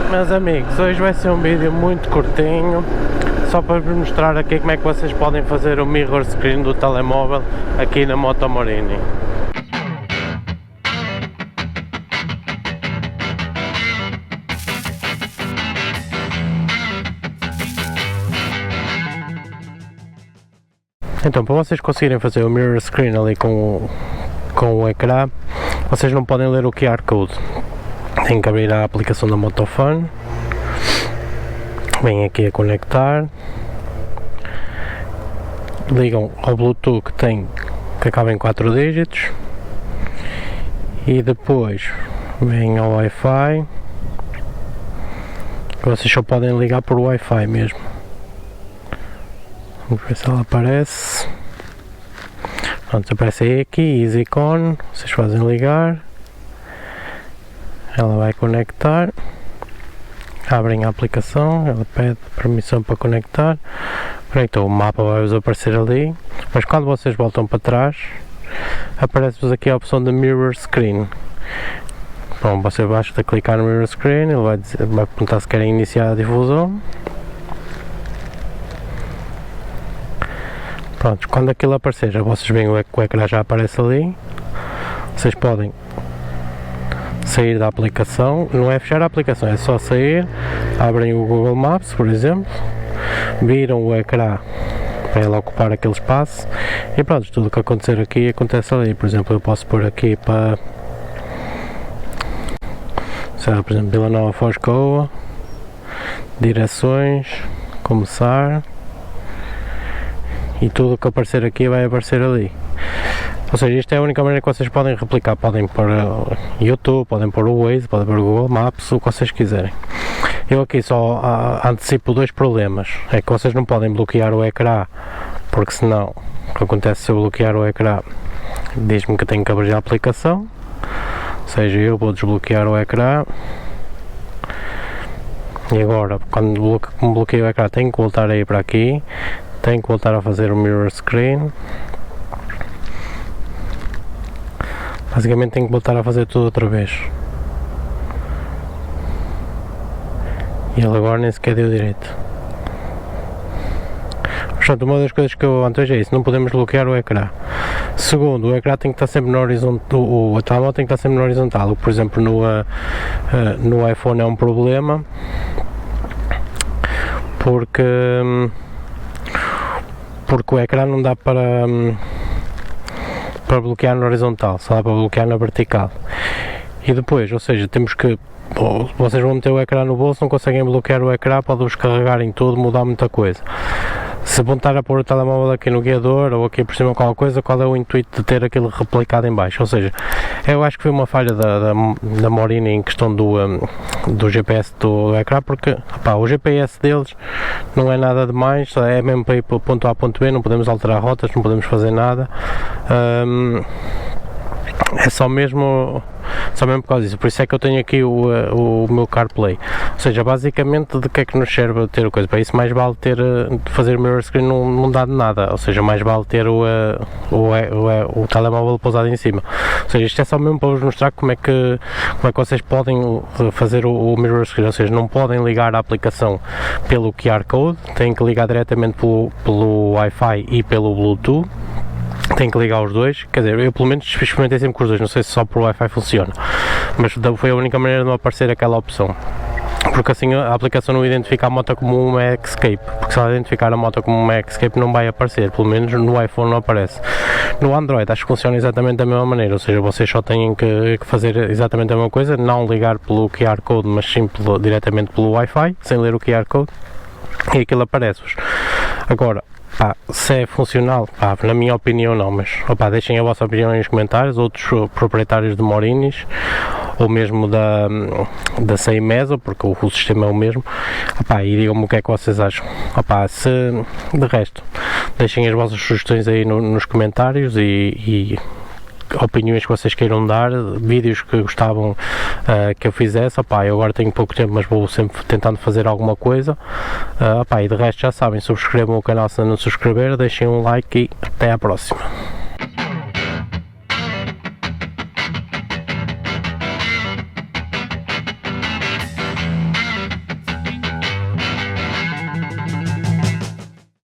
Meus amigos, hoje vai ser um vídeo muito curtinho, só para vos mostrar aqui como é que vocês podem fazer o mirror screen do telemóvel aqui na Moto Morini. Então, para vocês conseguirem fazer o mirror screen ali com o ecrã, vocês não podem ler o QR Code. Tem que abrir a aplicação da Motofone, vêm aqui a conectar, ligam ao Bluetooth que acaba em 4 dígitos e depois vêm ao Wi-Fi. Vocês só podem ligar por Wi-Fi mesmo. Vamos ver se ela aparece. Pronto, aparece aí aqui, Easy Con, vocês fazem ligar. Ela vai conectar, abrem a aplicação, ela pede permissão para conectar, então o mapa vai-vos aparecer ali, mas quando vocês voltam para trás, aparece-vos aqui a opção de Mirror Screen. Bom, você basta clicar no Mirror Screen, ele vai perguntar se querem iniciar a difusão. Pronto, quando aquilo aparecer, vocês veem o ecrã já aparece ali, vocês podem sair da aplicação, não é fechar a aplicação, é só sair, abrem o Google Maps, por exemplo, viram o ecrã para ela ocupar aquele espaço e pronto, tudo o que acontecer aqui acontece ali. Por exemplo, eu posso pôr aqui para, sei lá, por exemplo, Vila Nova Foz Coa, direções, começar, e tudo o que aparecer aqui vai aparecer ali. Ou seja, isto é a única maneira que vocês podem replicar. Podem pôr YouTube, podem pôr o Waze, podem pôr o Google Maps, o que vocês quiserem. Eu aqui só antecipo dois problemas. É que vocês não podem bloquear o ecrã, porque senão, o que acontece se eu bloquear o ecrã, diz-me que tenho que abrir a aplicação. Ou seja, eu vou desbloquear o ecrã. E agora, quando bloqueio o ecrã, tenho que voltar a ir para aqui. Tenho que voltar a fazer o mirror screen. Basicamente tenho que voltar a fazer tudo outra vez. E ele agora nem sequer deu direito. Portanto, uma das coisas que eu levanto hoje é isso, não podemos bloquear o ecrã. Segundo, o ecrã tem que estar sempre na horizontal, o telemóvel tem que estar sempre na horizontal. Por exemplo, no iPhone é um problema, porque o ecrã não dá para bloquear na horizontal, só dá para bloquear na vertical. E depois, ou seja, temos que, vocês vão meter o ecrã no bolso, não conseguem bloquear o ecrã, pode-vos carregar em tudo, mudar muita coisa. Se vão estar a pôr o telemóvel aqui no guiador ou aqui por cima qualquer coisa, qual é o intuito de ter aquilo replicado em baixo? Ou seja, eu acho que foi uma falha da Morini em questão do GPS do ecrã, porque o GPS deles não é nada demais, é mesmo para ir para o ponto A ao ponto B, não podemos alterar rotas, não podemos fazer nada. É só mesmo por causa disso, por isso é que eu tenho aqui o meu CarPlay. Ou seja, basicamente, de que é que nos serve ter coisa? Para isso mais vale fazer o mirror screen, não dá de nada, ou seja, mais vale ter o telemóvel pousado em cima. Ou seja, isto é só mesmo para vos mostrar como é que vocês podem fazer o mirror screen, ou seja, não podem ligar a aplicação pelo QR Code, têm que ligar diretamente pelo Wi-Fi e pelo Bluetooth. Tem que ligar os dois, quer dizer, eu pelo menos experimentei sempre com os dois, não sei se só por Wi-Fi funciona, mas foi a única maneira de não aparecer aquela opção, porque assim a aplicação não identifica a moto como uma Escape, porque se ela identificar a moto como uma Escape não vai aparecer, pelo menos no iPhone não aparece. No Android acho que funciona exatamente da mesma maneira, ou seja, vocês só têm que fazer exatamente a mesma coisa, não ligar pelo QR Code, mas sim diretamente pelo Wi-Fi, sem ler o QR Code, e aquilo aparece-vos. Agora, se é funcional, na minha opinião não, mas deixem a vossa opinião aí nos comentários. Outros proprietários de Morinis ou mesmo da Sei Mesa, porque o sistema é o mesmo, e digam-me o que é que vocês acham. Se de resto, deixem as vossas sugestões aí nos comentários e opiniões que vocês queiram dar, vídeos que gostavam que eu fizesse. Eu agora tenho pouco tempo, mas vou sempre tentando fazer alguma coisa. E de resto já sabem, subscrevam o canal se não subscrever, deixem um like e até à próxima.